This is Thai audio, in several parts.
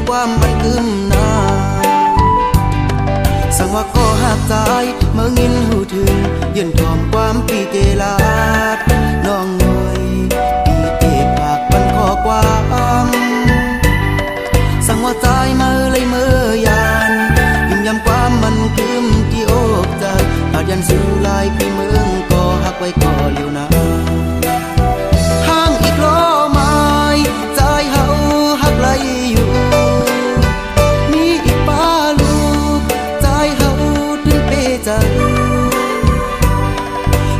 ความมันกึมนาสังว่าก็หักใจเมื่องินหูถึงยืนทอมความปีเตลาดน้องหน่อยปีเตปากมันขอความสังว่าใจมาเลยเมื่อยานยิ่งย้ำความมันกึมที่อกใจอาจยันสู้ลายพี่เมืองก็หักไว้ก็เลี้ยวนาห้างอีกล้อไม้ใจเฮาหักไหลอยู่มีอีกป้าลูกใจเฮาถึงเปใจ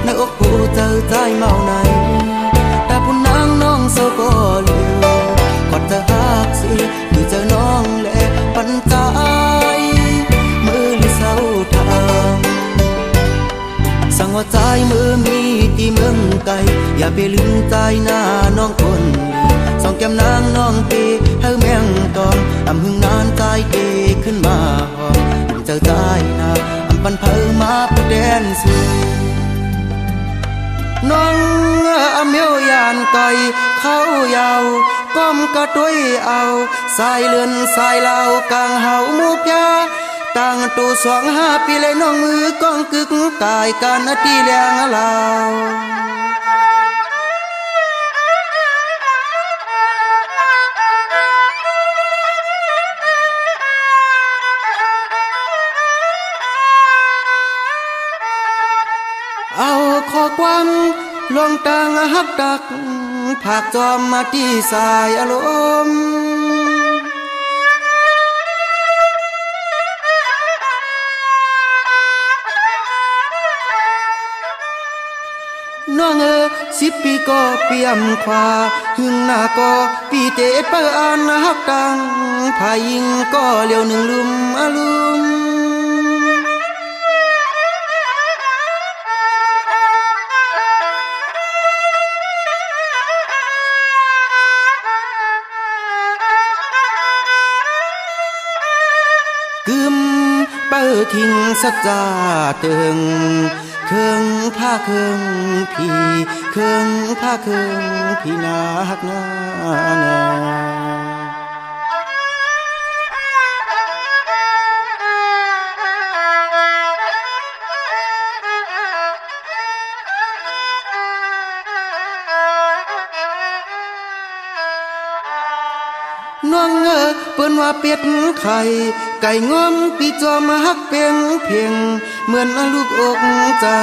ในอกผู้เจอใจเมาในแต่ผู้นางน้องโซก็เลี้ยวกอดเธอหักสิคือเจอน้องและปันใจมือลิเศร้าทางสั่งว่าใจมือมีที่เมืองไกลอย่าไปลืมใจหน้าน้องคนสองแก้มนางน้องเตเฮาแมงตองอำหึงนานใจเตขึ้นมาหอมเจอใจหน้าอำปันเผอมาผู้แดนสูน้องอเมียวยานไก่เขายาวก้มกระตุ้ยเอาสายเลือนสายเหล่ากลางเฮาหมูพยาตั้งตู25 ปีเลยน้องมือกองกึกกายการนาทีแรงลาวเอาขอความลวงตังหักดักผากจอมมาที่สายอารมณ์น้อง10 ปีก็เปี่ยมขวาหึงหน้าก็ปีเตเปิอันหักดังพายิงก็เลี้ยวหนึ่งลุมอลุมกึมเปิดทิ้งสัจจาเติงเครื่องผ้าเครื่องพี่เครื่องผ้าเครื่องพี่นาหักนาแน่น้องเปิ้นว่าเป็ดไข่ไก่งอมปีจอมหักเพียงเพียงเหมือนลูกอกเจ้า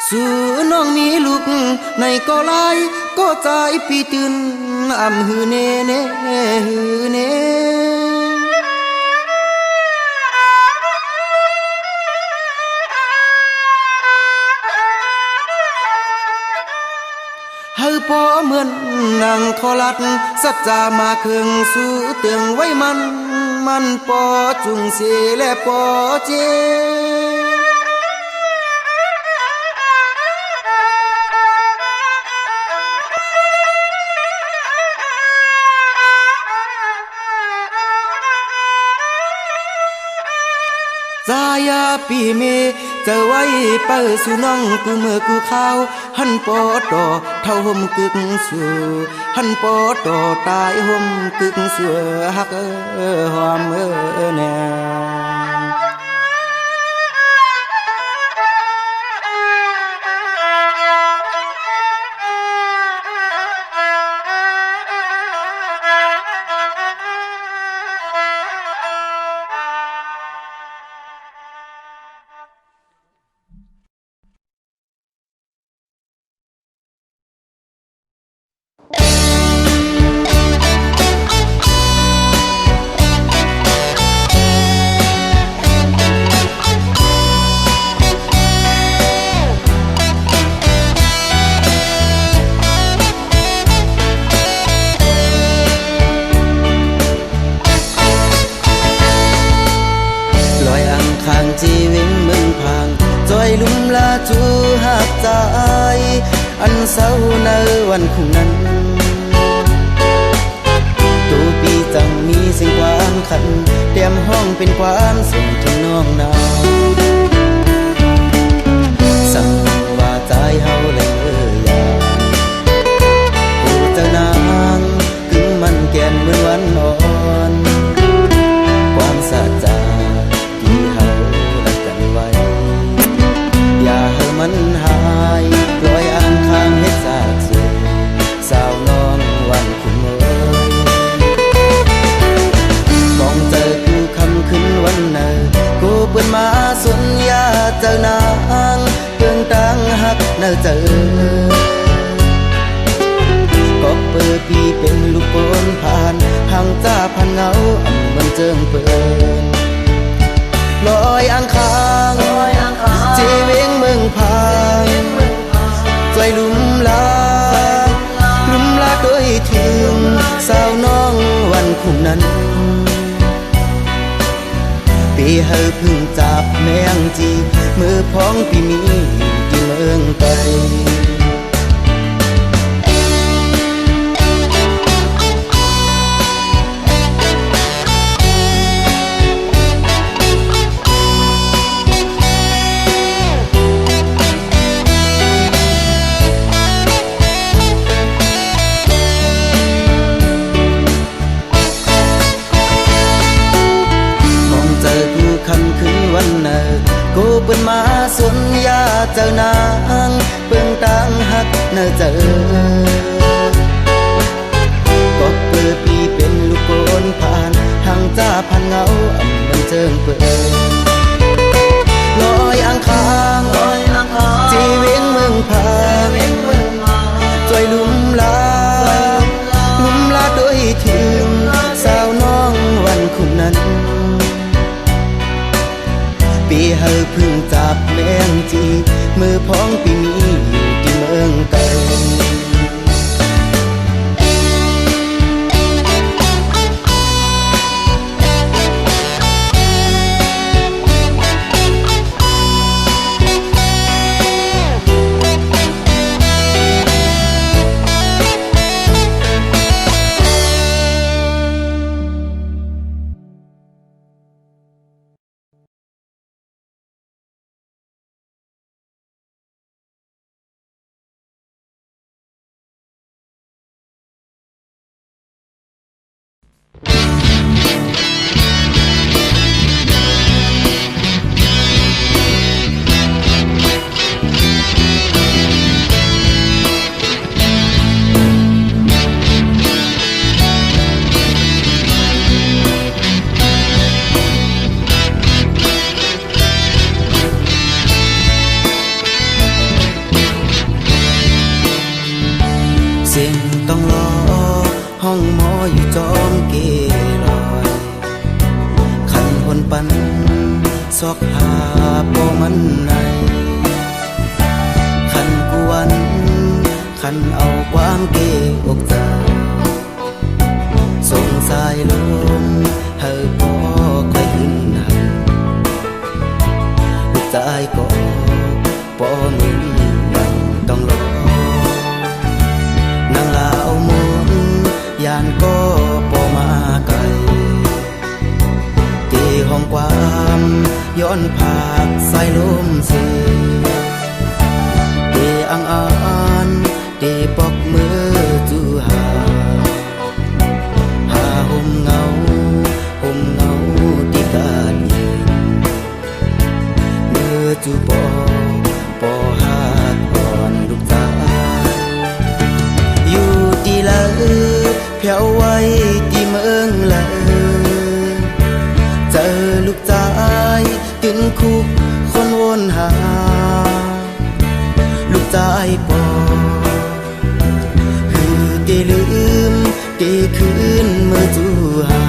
สู่น้องมีลูกในก็ลายก็ใจปีตื่นอำหือเนเนหือเนเฮาพอเหมือนนางทอลัดสัจจามาเครื่องสู่เตืองไว้มันปอจุงเสและปอเจจายาปีเมเจอไว้เปิดสู่น้องกูเมื่อกูข้าวหันปอต่อเท่าห่มกึกสู่หันปอต่อตายห่มกึกเสือหักหอมแน่ชีวิตมึงพังจอยลุ่มลาจูหักใจอันเศร้าในวันคงนั้นตัวปี จังมีสิ่งกว้างขันเตรียมห้องเป็นกว้านส่งถึงน้องนาวสั่งว่าใจเฮาเลยอยากผู้เจ้านางกึ่งมันแก่นเหมือนวันอ่อนความสะใจที่เฮารักกันไว้อย่าให้มันหายปล่อยอ่างข้างเฮ็ดสากสูสาวน้องวันคุณเอ๋ยมองเจอกูคำขึ้นวันเนอกูเปิ้นมาสุนยาเจ้านางเพิ่งตั้งหักเนอเจอก็เปิดปีเป็นลูกโอนผ่านห่างจ้าพันเงาอันมันเจิงเปินลอยอังคางจีเวงเมืองพายใจลุ่มลาด้วยถึงสาวน้องวันคุ้มนั้นปีเฮาพึ่งจับแมงจีมือพ้องปีมีที่เมืองไกลกูเปิ้นมาสุนยาเจ้านางเปิ้งตั้งหักเนอเจอก็เปิดปีเป็นลูกโกนผ่านห่างจ้าพันเงาอันมันเจิงเปิดลอยอังคางจีเวียงเมืองพานจอยลุ่มลาด้วยถึงสาวน้องวันคุ้มนั้นปีเฮาพึ่งจับแมงจีมือพ้องปีมีอยู่ที่เมืองไกลต้องรอห้องหมออยู่จอมเกลอยขันคนปันซอกหาบ่มันในขันกวนขันเอาความเกอกใจส่งสายลมเฮาบ่ค่อยขึ้นหันลูกใจก็บ่มึนยังต้องรอนางลาวมุนยานก็บ่มาไกลที่ห้องความย้อนผากสายลมเสียที่อังอานที่ปอกมือจูหาห่มเงาที่กาดเย็นมือจูปอหากอ่อนลูกตาอยู่ที่ละเพียวไว้ที่เมืองละเจอลูกชายถึงคุกคนวนหาลูกชายปอคือที่ลืมที่คืนเมื่อจูหา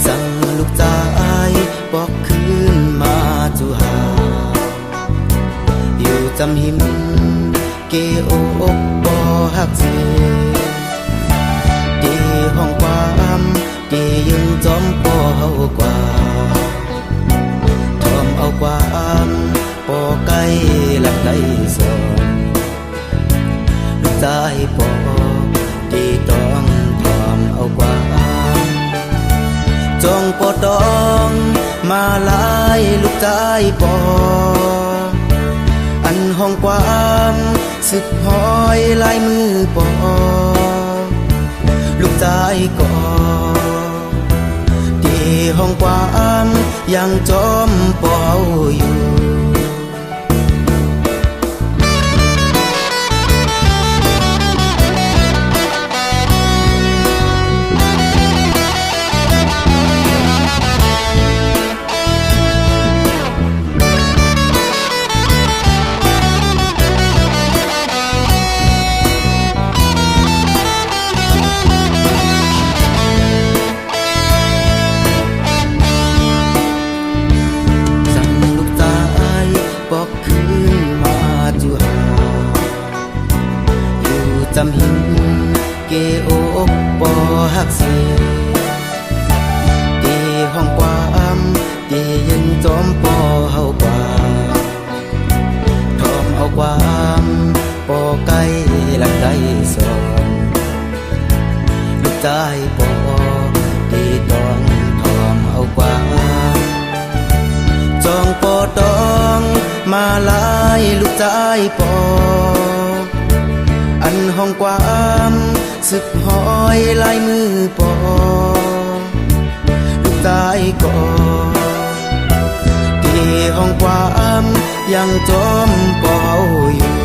สั่งลูกชายบอกคืนมาจูหาอยู่จำหิมเกอกบ่หักเสียดีห้องความดียังจอมป่อเฮากว่าทอมเอาความป่อไกลลักไกลสอนลูกชายป่อดีต้องทอมเอา ดองมาลายลูกใจปออันห้องความสึกหอยลายมือปอลูกใจก่อที่ห้องความยังจอมปออยู่จำหินเกโอกปอหักเสียเกห้องความเกยังจอมปอเฮากว่าทอมเอาความปอไก่หลักได้สอนลูกใจปอเกตองทอมเอาความจองปอตองมาลายลูกใจปออันห้องความสึกหอยลายมือปอลูกตายก่อที่ห้องความยังจอมปออยู่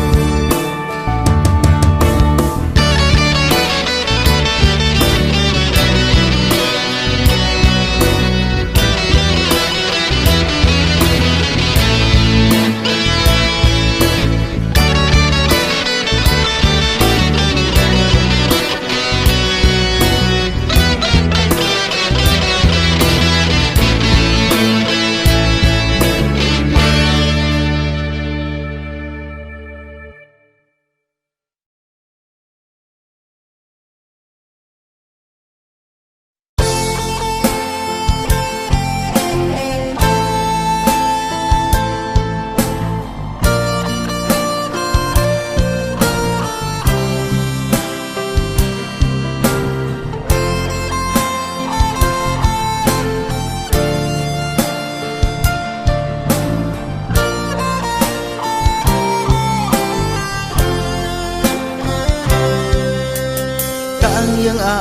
ยังอ่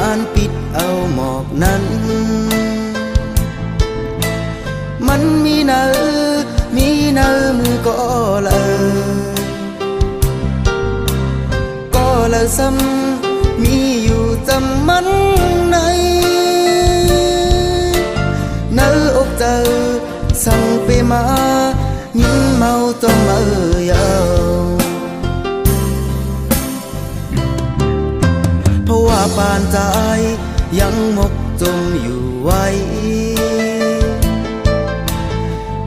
านปิดเอาหมอกนั้นมันมีเนื้อมือก็เลยซ้ำมีอยู่จำมันในเนื้ออกเจอสั่งไปมายิ้มเมาจนเมื่อยาวเพราะว่าปานใจยังหมกจมอยู่ไว้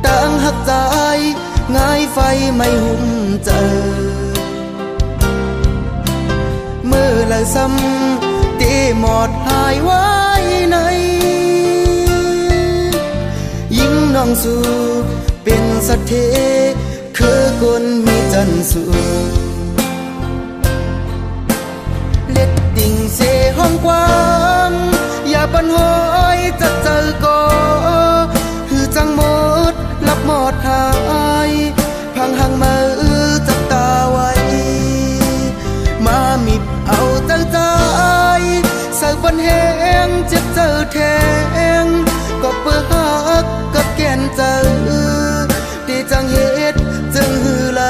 ตั้งหักใจง่ายไฟไม่หุ่มเจอเมื่อละซ้ำตีหมอดหายไว้ในยิ่งน้องสู่เป็นสัตเทคือคนมีจันทร์สูดิ่งเสห้องความอย่าปันหอยจะเจอก็คือจังหมดรับหมดหายพังหังมือจับตาไว้มามิบเอาตั้งใจใส่ปันแห้งเจ็บเจอแทงก็เปื้อหักกับแก่นเจอที่จังเหตุจึงหือไหล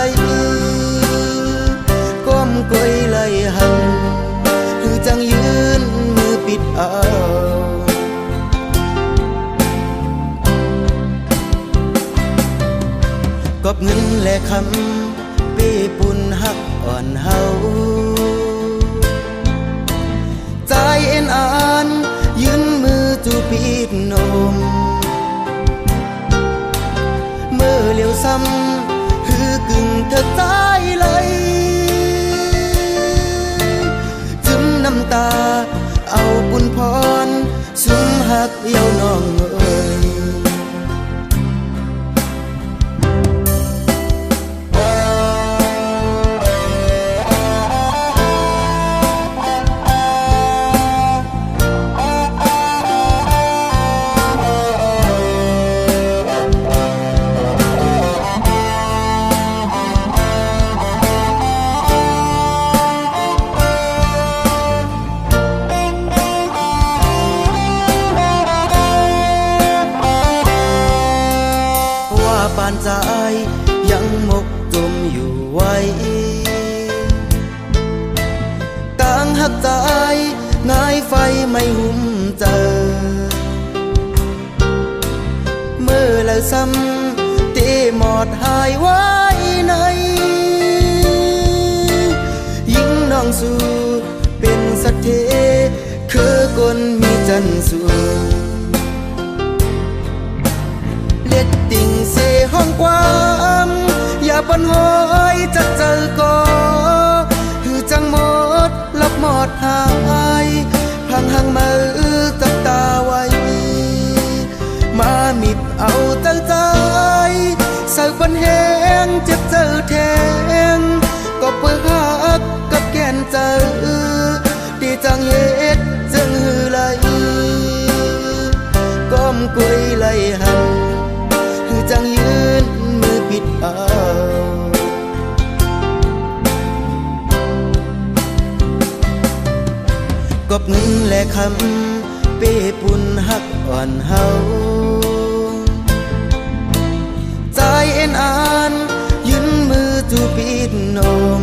ก้มกวยไหลหันจังยืนมือปิดเอากอบเงินและคำปีปุ่นหักอ่อนเฮาใจเอ็นอ่านยืนมือจูปิดนมเมื่อเลี้ยวซ้ำคือกึ่งเธอตายเลยน้ำตาเอาบุญพรสุมหักเยี่ยวน้องเอ๋ย ใจยังหมกจมอยู่ไว้ต่างหักใจง่ายไฟไม่หุ่มเจอเมื่อแล้วซ้ำตีหมอดหายไว้ในยิ่งน้องสู่เป็นสัตว์เทคือคนมีจันทร์สูงเล็ดติ่งเสห้องความอย่าปันหอยจะเจอก็คือจังหมดลับหมดหายพังหังมือจับตาไว้มามิบเอาตั้งใจใส่ปันแหงเจ็บเจอแทงก็เปิดหักกับแกนเจอดีจังเฮ็ดจึงหือไหลก้มกุยไหลหันคือจังยืนมือปิดเอากบเงินและคำเป้ปุ่นหักอ่อนเฮาใจเอ็นอ่านยืนมือจูปิดนม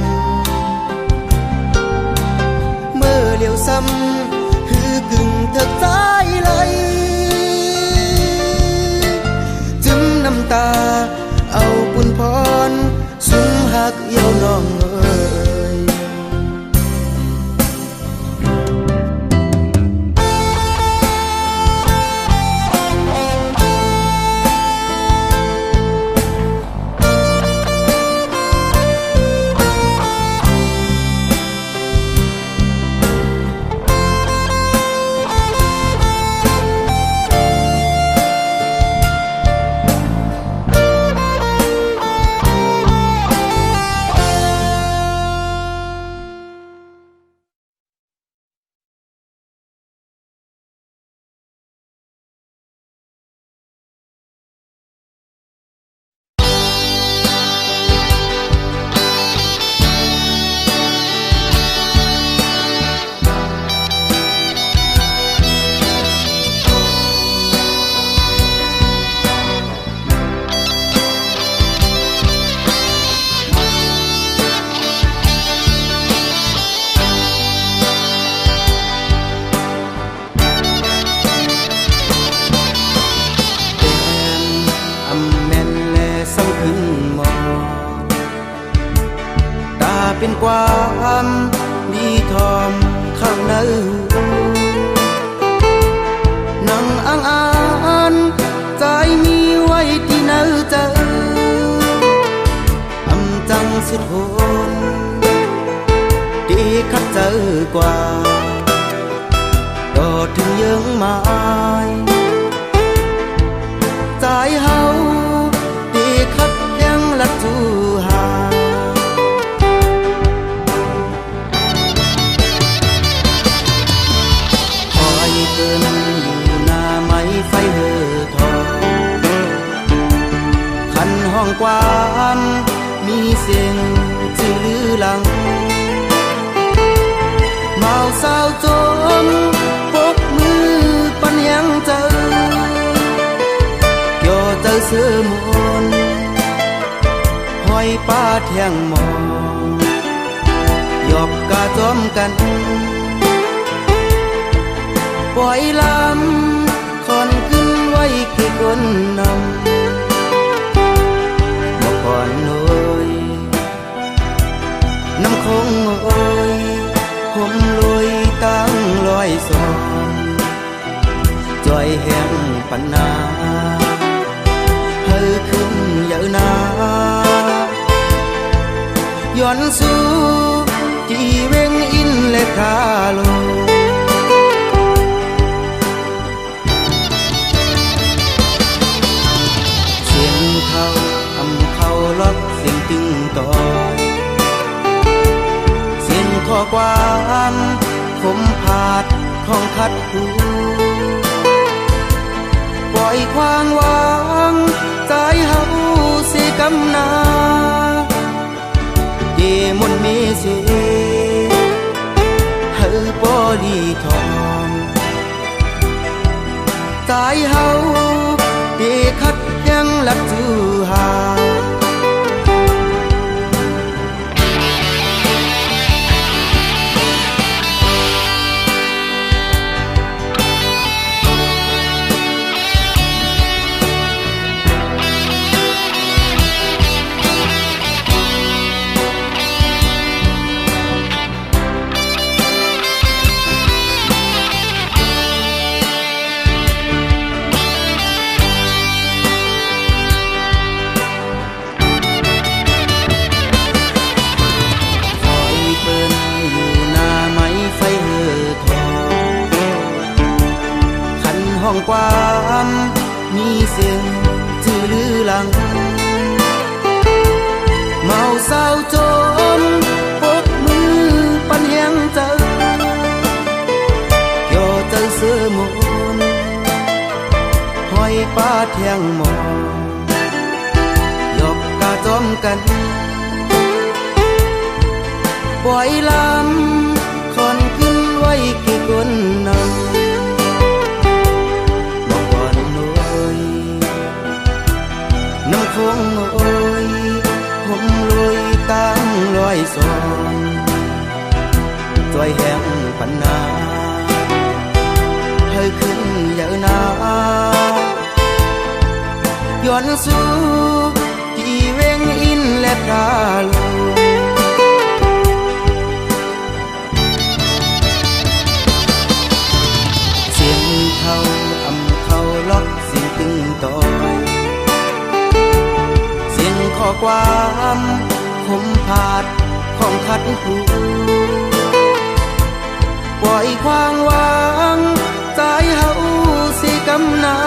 เมื่อเลี้ยวซ้ำคือกึ่งเถิกใจไหลจึมน้ำตาเอาปุ่นพรสุมหักเยี่ยวน้องเอ้ยเป็นความดีทอมข้างในนั่งอ่างอ่านใจมีไว้ที่เนื้อเจออำจังสุดโหนดีคัดเจอกว่าก็ถึงยังไม้ใจเฮาดีคัดยังลัดจูหาเกินอยู่หน้าไม้ไฟเหือทองคันห้องความมีเสียงจือลือหลังเมาสาวจมปกมือปันยังเจอโยเจอเสือมนห้อยป้าเทียงมองหยอกกาจอมกันปล่อยลำคอนขึ้นไว้คือคนนำบอกก่อนโอยน้ำคงโอยผมลอยตั้งลอยสองจอยแห้งปันนาเฮยขึ้นเยอะนาย้อนสู่จีเวงอินและคาโลเขาอำเขาล็อกเสียงตึงต่อยเส้นข้อความคมผาดของขัดหูปล่อยความหวังใจเฮาสิกำนาเยมนเมเสเฮาปอดีทองใจเฮาดีคัดยังลักจูหา ความมีเสียงจื่อลือหลังเมาเศร้าจมปกมือปันแหงเจอโยเจอเสือมนห้อยป้าแทงหมอยกกาจอมกันปล่อยลำคอนขึ้นไว้กี่คนนำบอกก่อนโอยน้ำคงโอยผมลอยตั้งลอยสอนจอยแห้งปันนาให้ขึ้นยาวนาย้อนสู่ที่เวงอินและพระลงเสียงเขาอำเขาล็อกเสียงตึงต่อยเสียงข้อความคมผาดของขัดหูปล่อยความหวังใจเฮาสิกำนา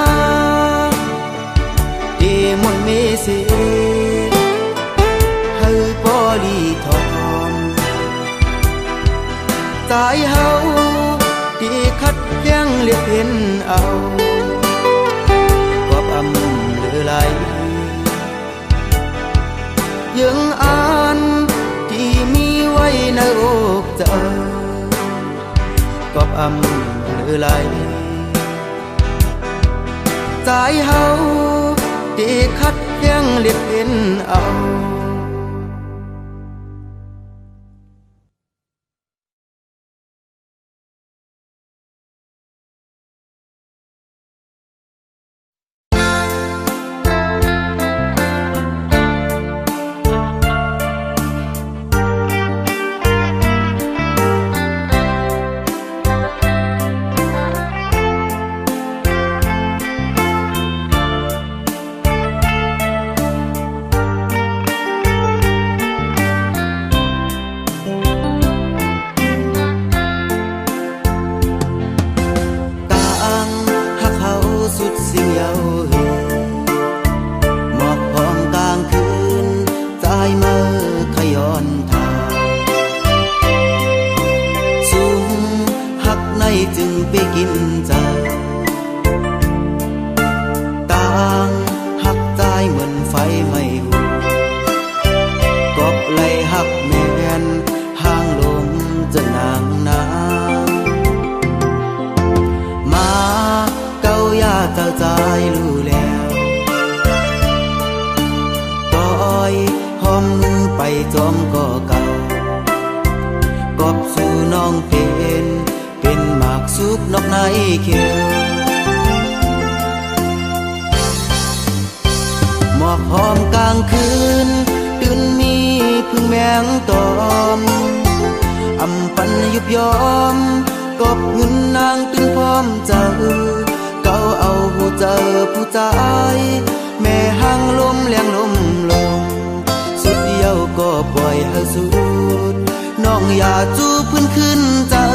เดมอนเมเสให้ปอลีทอมใจเฮาที่คัดยังเลียกเห็นเอากอบอำเลือไหลยังอ่านที่มีไว้ในอกเจ้ากอบอำเลือไหลใจเฮาที่คัดยังเลียกเห็นเอาจึงไปกินใจต่างหักใจเหมือนไฟไม่หูกบไหลหักแมนห่างลมจนนางน้ำมาเก้ายาเจ้าใจรู้แล้วต่อยหอมมือไปจอมก็เก่ากบสู่น้องเป็นหมากสุกนกในเขียวหมอกหอมกลางคืนตื่นมีพึ่งแมงตอมอำปันยุบยอมกบเงินนางตื่นพร้อมเจอเก่าเอาผู้เจอผู้ใจแม่ห้างลมแรงลมลงสุดเดียวก็ปล่อยให้สุดน้องอย่าจูบพื้นขึ้นเจอ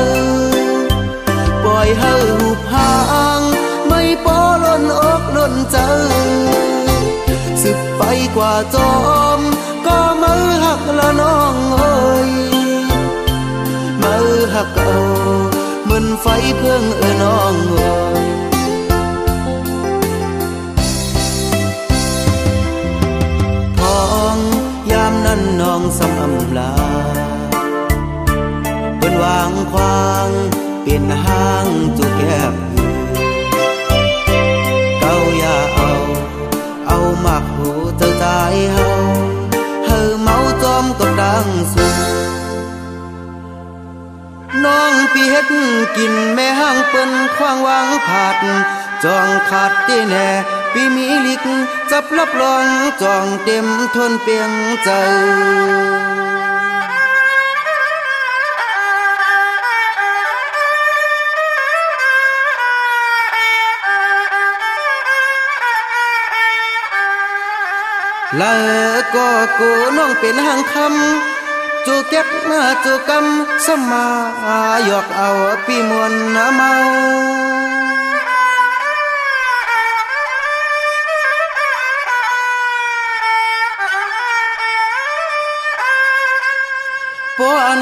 ปล่อยให้หูพางไม่ปอล้นอกล้นใจสึกไปกว่าจอมก็มือหักละน้องเอ้ยมือหักเอาเหมือนไฟเพิ่งน้องเอ้ยพองยามนั้นน้องสำอำลาเป็นวางควางเป็นห้างจุกแก้มเก้าอย่าเอาหมักหูเจ้าใจเฮาเมาจอมกับดังสูน้องปีเฮ็ดกินแม่ห้างเปิ้นควางวางผาดจองขาดที่แน่ปีมีลิกจับรับรองจองเต็มทนเปียงใจแล้วก็กูน้องเป็นหางคำจูเก็บมาจูกำสมาหยอกเอาปีมวนเมา ปอน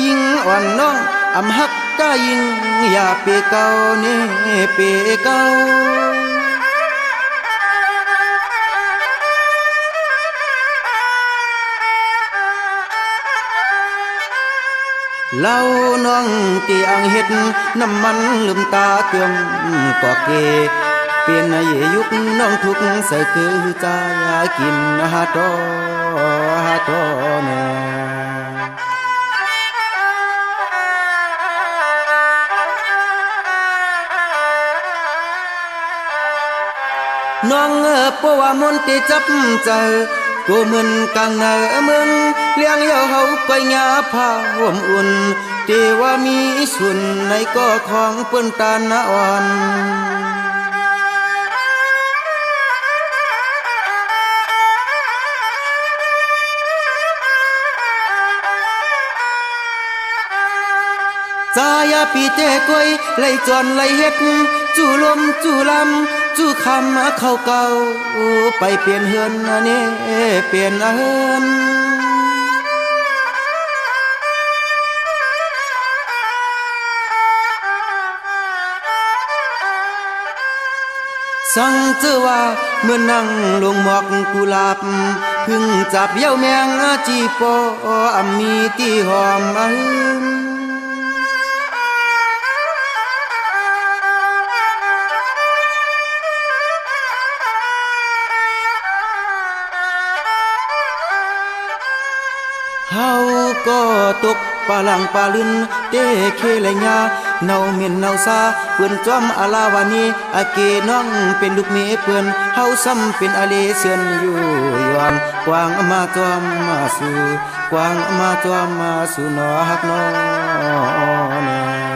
ยิ่งอ่อนน้องอำหักก็ยิ่งอย่าเปเก่าเน่เปเก่าเล่าน้องตีอังเฮ็ดน้ำมันลืมตาเกือมก็เกเปลี่ยนเยยุกน้องทุกใส่คือใจกินหาตอแน่น้องเพราะว่ามนติจับใจกูเหมือนกังเนอเมืองเลี้ยงเยาเฮาก้อยงาผ้าห่วมอุ่นเทว่ามีสุนในก็ของเปิ้นตาหน้าอ่อนจายาปีเจกวยไล่จอนไล่เฮ็ดจู่ลมจู่ลำจู่คำเข้าเก่าไปเปลี่ยนเฮือนนี่เปลี่ยนเฮือนสังเจอว่าเมื่อนั่งลงหมอกกุหลาบพึ่งจับเย้าแมงจีปอมีที่หอมเฮาก็ตกปลาหลังปลาลินเตเคเลญาเนาเมียนเนาซาเปื่อนจอมอาลาวานีอาเกน้องเป็นลูกเมียเปื่อนเฮาซ้ำเป็นอาเลเสือนอยู่ยอมกวางมาจอมมาสู่กวางมาจอมมาสู่นอฮักนอแน่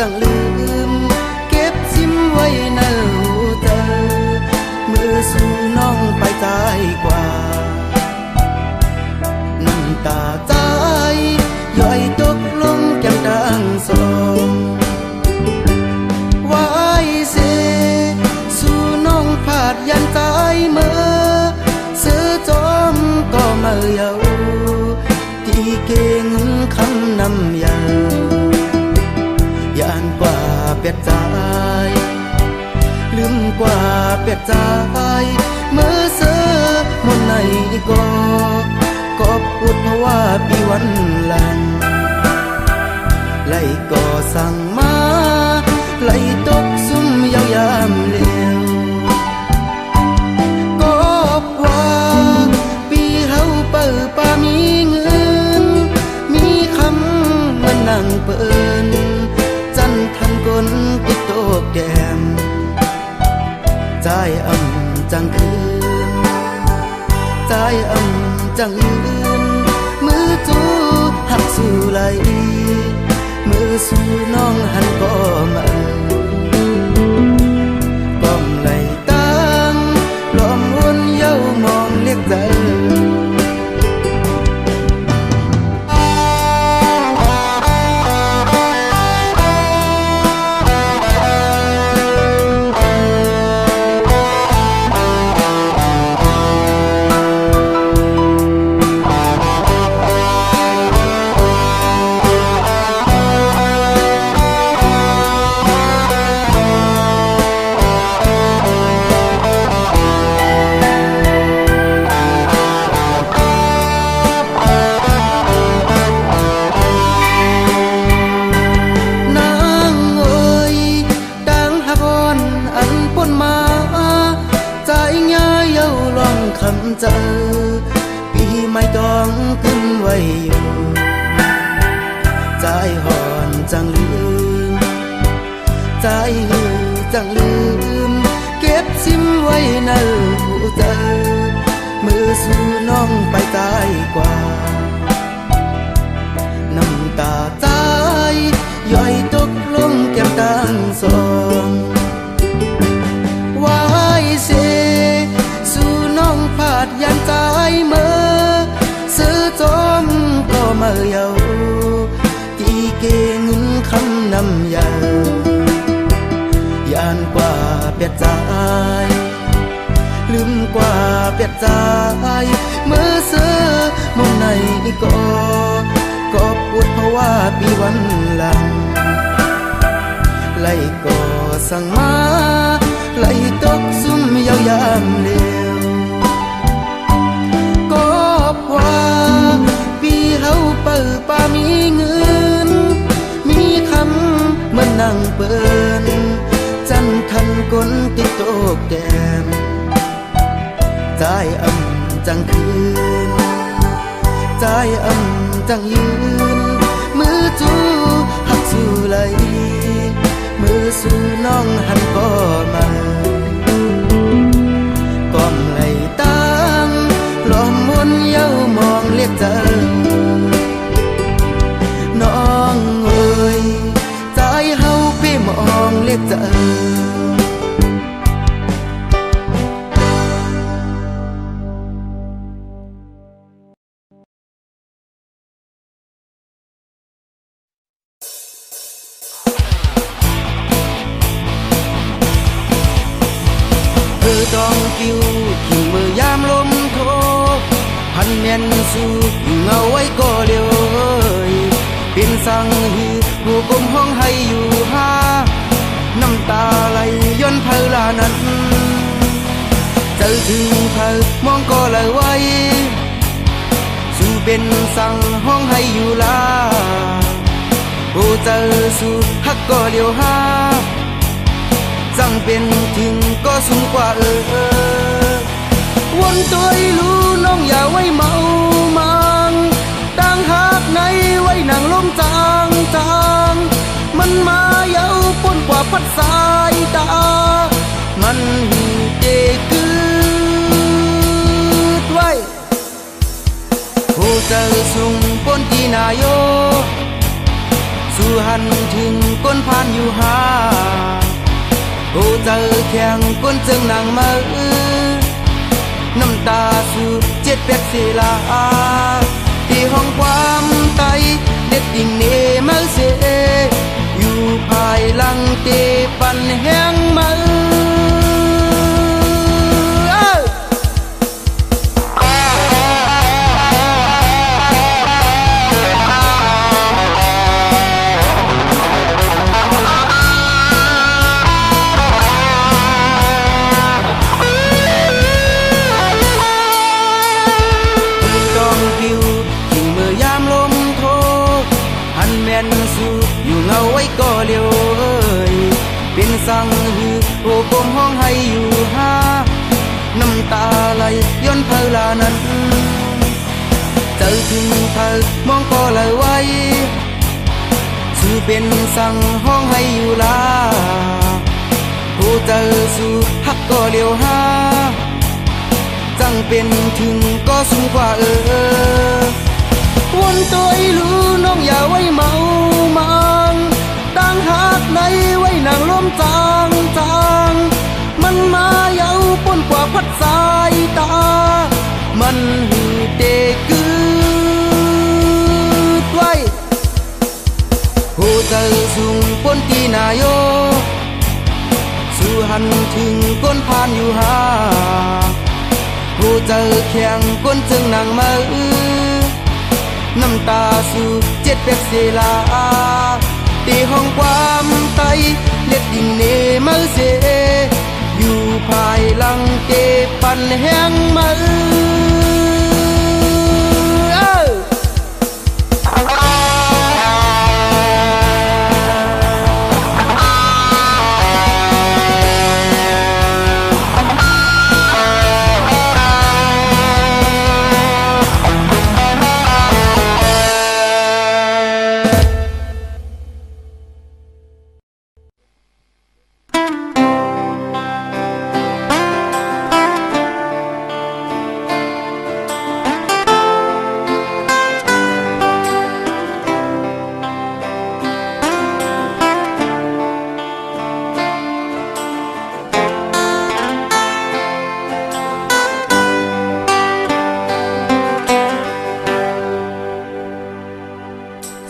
จังลืมเก็บซิมไว้ในหูเธอมือสู่น้องไปตายกว่าน้ำตาใจย่อยตกลงแก้มดังสองไว้เสสู่น้องผาดยันตายเมื่อเสือจอมก็มาเยาที่เก่งคำนำยายานกว่าเปียดใจลืมกว่าเปียดใจเมื่อเสือมนในก็พูดเพราะว่าปีวันหลังไล่ก็สั่งมาไล่ตกซุ่มยาวยามเลี้ยวก็ว่าปีเฮาเปิดป่ามีเงินมีคำเหมือนนั่งเปินจันทันกลติดโตกแก้มใจจังคืนใจจังยืนมือจูหักสู่ไหลมือสู่น้องหันก็มาก้มไหลตั้งลมวนเย้ามองเรียกใจ อยู่ใจหอนจังลืมใจหิวจังลืมเก็บซิมไว้ในหัวใจมือสู่น้องไปตายกว่าน้ำตาใจย่อยตกลงแก้มตั้งสองวายเสสู่น้องผาดยันใจเมื่อซื้อจอมก็เมื่อเยาที่เก่งคำนำยายานกว่าเปียดใจลืมกว่าเปียดใจเมื่อเสือมองในก็ปวดเพราะว่าปีวันหลังไล่ก็สั่งมาไล่ตกซุ่มยาวยามเร็วก็เพราะปีเฮาเปิดป่ามีเงินมีคำเหมือนนั่งเปิ้นจันทันก้นติดโตกแก้มใจอ่ำจังคืนใจอ่ำจังยืนมือจูหักสู่ไหลมือสู่น้องหันก็มาก้มไหลตั้งล้อมมนเย้ามองเรียกเจอน้องเอ้ยใจเฮาไปมองเรียกเจอดองกิวทิ้งมือยามลมโทพันเมียนสู่อยู่เงาไว้ก็เลี้ยวเป็นสังหือหูกลมห้องให้อยู่หาน้ำตาไหลย้อนเพลานั้นเจอถึงเพลมองก็เลยไว้สู่เป็นสังห้องให้อยู่ลาโอ้เจอสู่ฮักก็เลี้ยวหาจังเป็นถึงก็สูงกว่าวนตัวรู้น้องอย่าไว้เมามังตั้งหักในไว้นางลมจางมันมาเย้าป่นกว่าพัดสายตามันหีเจกืดไว้โหเจอสูงป่นที่นายโยสู่หันถึงก้นพานอยู่หาโอ้เจอแข่งก้นจึงนางมือน้ำตาสู่เจ็ดแปดเสลาที่ห้องความไตเด็ดดิ่งเนมาเสอยู่ภายหลังเตปันแห้งมืออยู่เงาไว้ก็เลี้ยวเป็นสังหือโอ้กลมห้องให้อยู่หาน้ำตาไหลย้อนเพลานั้นเจอถึงเพลมองก็เลยไว้สู่เป็นสังห้องให้อยู่ลาโอ้เจอสู่ฮักก็เลี้ยวหาจังเป็นถึงก็สูงกว่าวนตัวรู้น้องอย่าไว้เมามังตั้งหักในไว้นางลมจางมันมาเย้าป่นกว่าพัดสายตามันหือเตกืดไว้โหเจอสูงป่นที่นายโยสู่หันถึงก้นพานอยู่หาโหเจอแข่งก้นจึงนางมือน้ำตาสู่เจ็ดแปดเสลาตีห้องความไตเล็ดดิ่งเนมาเสอยู่ภายหลังเกปันแห้งมือ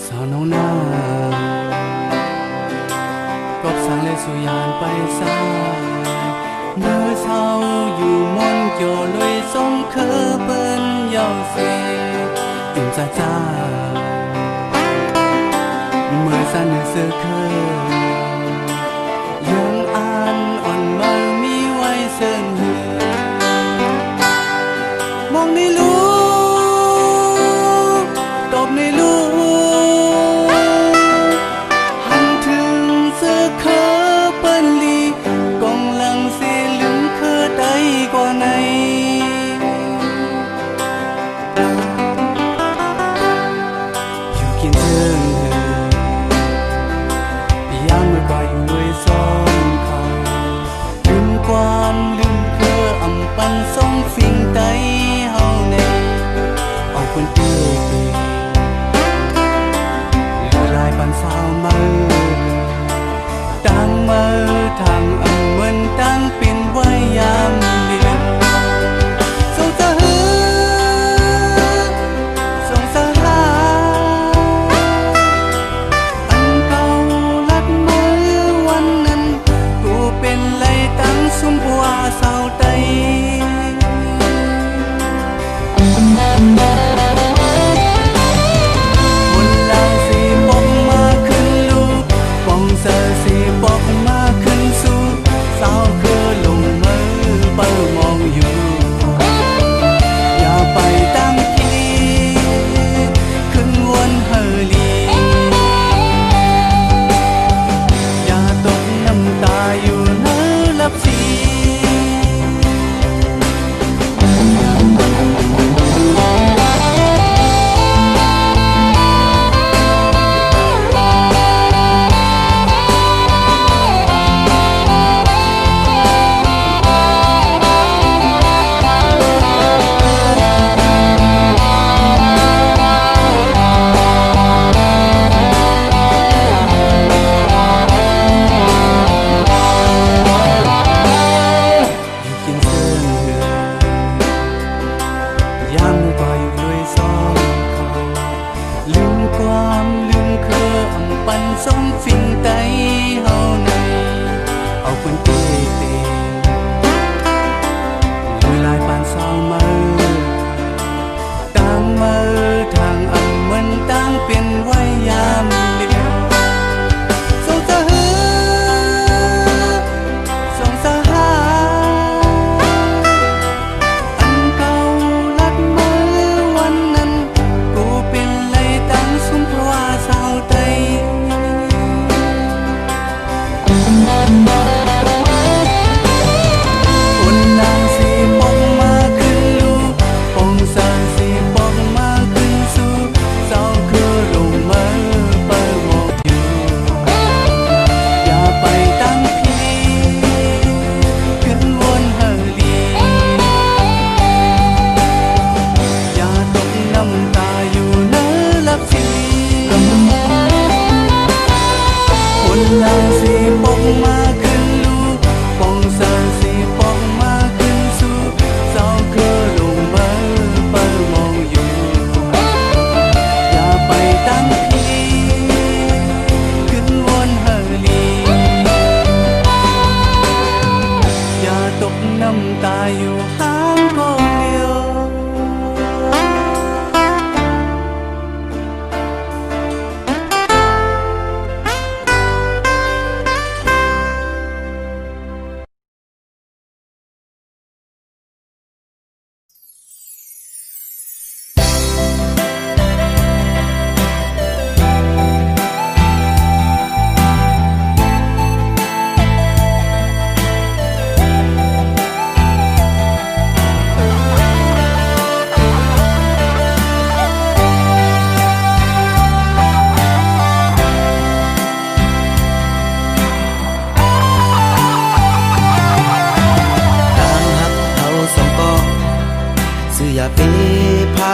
สาวน้องนากบสังเลยสุยานไปสายเมื่อเช้าอยู่มนเกี่ยวลอยสมเคอเปิ้นเยาเสจุ่มจ้าเมื่อสันเสือเคอยังอ่านอ่อนมามีไว้เสิงหือมองในลูกตบในลูกหันถึงเสือเคอเปิ้นลีกองหลังเสลืมเคอใดกว่าในอยู่กินเทิงหือยามเมื่อก่อนอยู่ด้วยซ้อมเขาลืมความลืมเคออำปันส่งสิ่งใดเฮาในเอาคนเตี้ยเตี้ยหรือลายปันสาวมือตั้งมือทางอำเหมือนตั้งเป็นไว้ยามเดียวสงสารสงสารอันเก่าลัดมือวันนั้นกูเป็นไรตั้งสุมผัวสาวใดคนลางสีปกมาขึ้นลูกปองเสอสีปกมาขึ้นสู่สาวคือลงมือเปิดมองอยู่อย่าไปตั้งทีขึ้นวนเฮลีอย่าตกน้ำตาอยู่เนื้อลับสี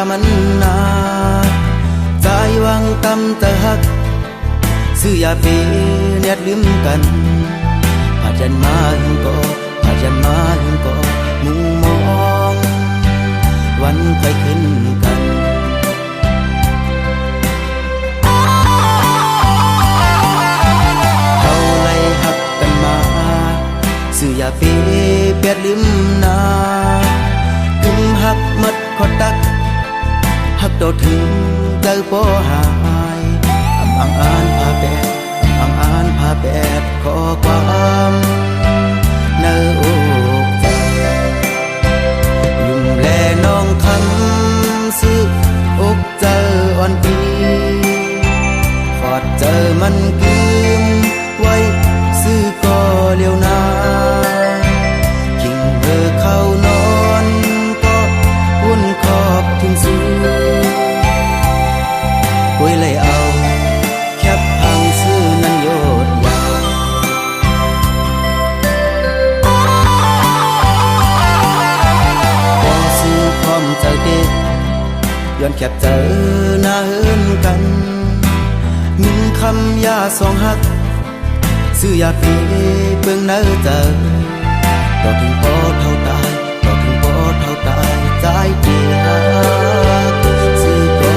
มันนาใจวังตำตะหักซื้อยาเฟเนียดลืมกันพาจันมาหึงก็พาจันมาหึงก็มุงมองวันไปขึ้นกัน ลืมนากุมหักมัดขอตักหักโตถึงเจอบ่หายอังอ่านพาแปดอังอ่านพาแปดขอความเนื้ออกใจยุ่มแลน้องคำซื้ออกเจออ่อนปีขอดเจอมันกืมไว้ซื้อก็เลี้ยวนาคิงเบอเข้านอนก็วุ่นขอบถึงสูคุยเลยเอาแคบพังซื้อนั้นโยดยาวพอซื้อพร้อมเจอเด็กย้อนแคบเจอหน้าเฮินกันมินคำยาสองหักซื้อยาปีเบิ่งเนื้อเจอต่อถึงพอเท่าตายต่อถึงพอเท่าตายใจที่หักซื้อก็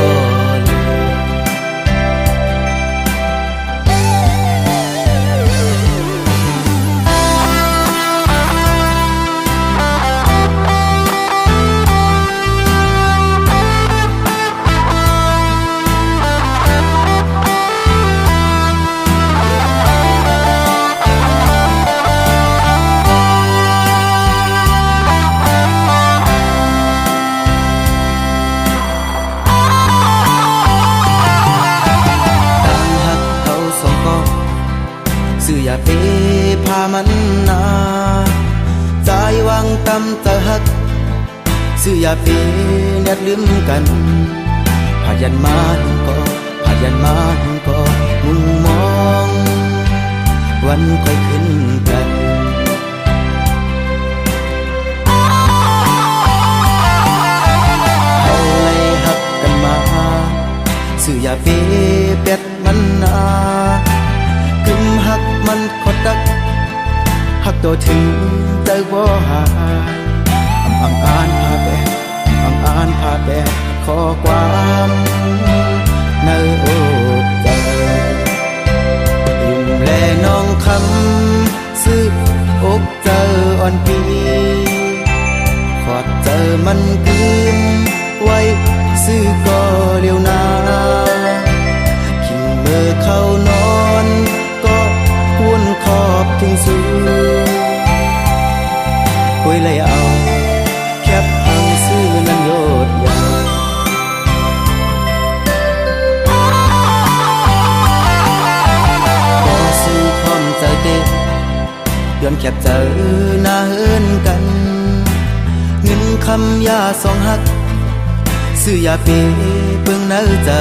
ซื้อยาเปพามันนาใจวางตำตะหักซื้อยาเปเน็ดลืมกันพายันมาหุงก็พายันมาหุงก็มุงมองวันค่อยขึ้นกันเอาเลยหักกันมาซื้อยาเปเป็ดมันนากุมหักมันขอตักหักตัวถึงเจอบ่หายอังอ่านพาแปดอังอ่านพาแปดขอความเนื้ออกใจยุ่มแลน้องคำซื้ออกเจออ่อนปีขอดเจอมันคืนไว้ซื้อก็เลี้ยวนาคิงเมื่อเข้านอนก็วุ่นขอบถึงสูคุยเลยเอาแคบพังซื้อนั้นโยดยาวพอซื้อพร้อมเจอเด็กย้อนแคบเจอหน้าเฮินกันเงินคำยาสองหักซื้อยาเปเบิ่งเนื้อเจอ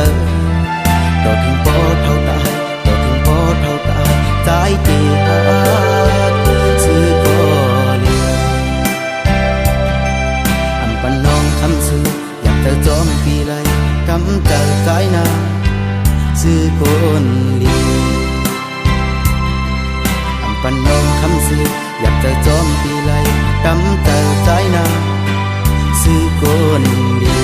ต่อถึงพอเท่าตายต่อถึงพอเท่าตายใจที่หักซื้อก็เลี้ยงอันปันน้องคำซื้ออยากเจอจอมปีไรกำเจอใจนาซื้อคนเลี้ยงอันปันน้องคำซื้ออยากเจอจอมปีไรกำเจอใจนาซื้อคนเลี้ยง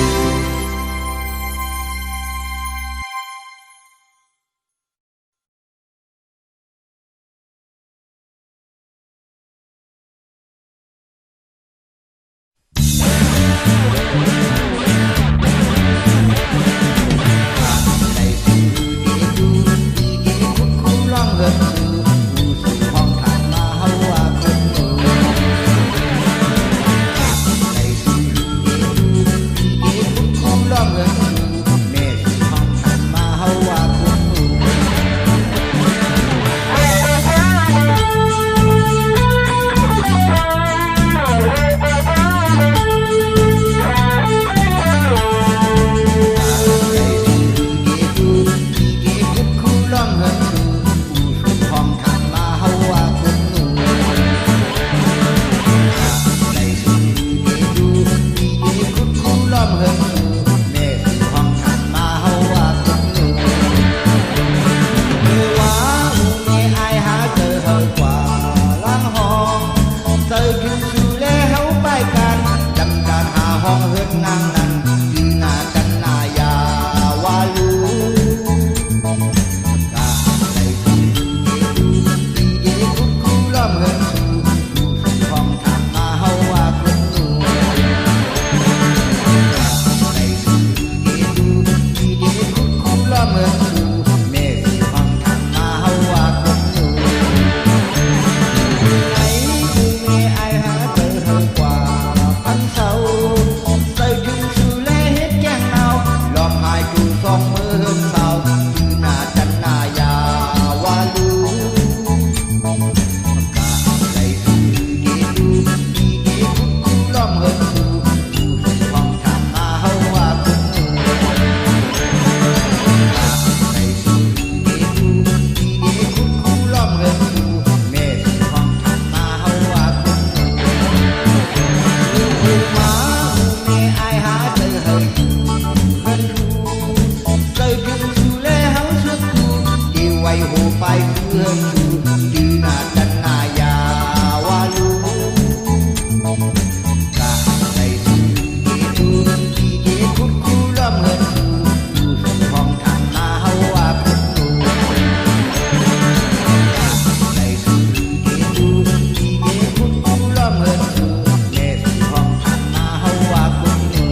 ไว้หูไปเพื่อนดูนาดันนายาวาลูกะในดูที่เดคุดคูล้อมเหินดูของทางนาเฮาว่าคุดดูในดูที่เดคุดคูล้อมเหินดูในของทางนาเฮาว่าคุดดู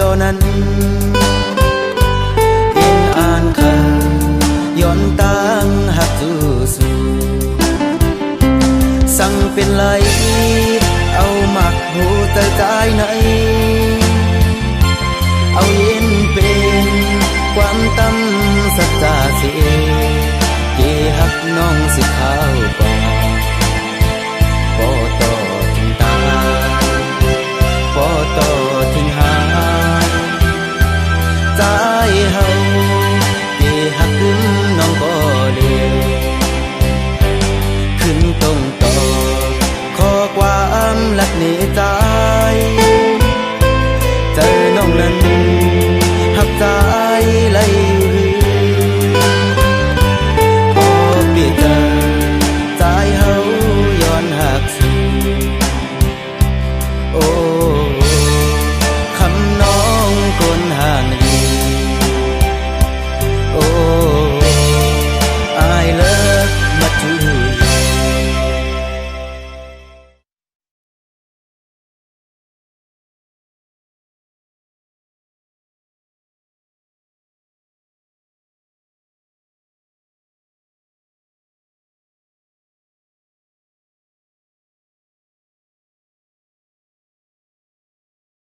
เจ้านั้น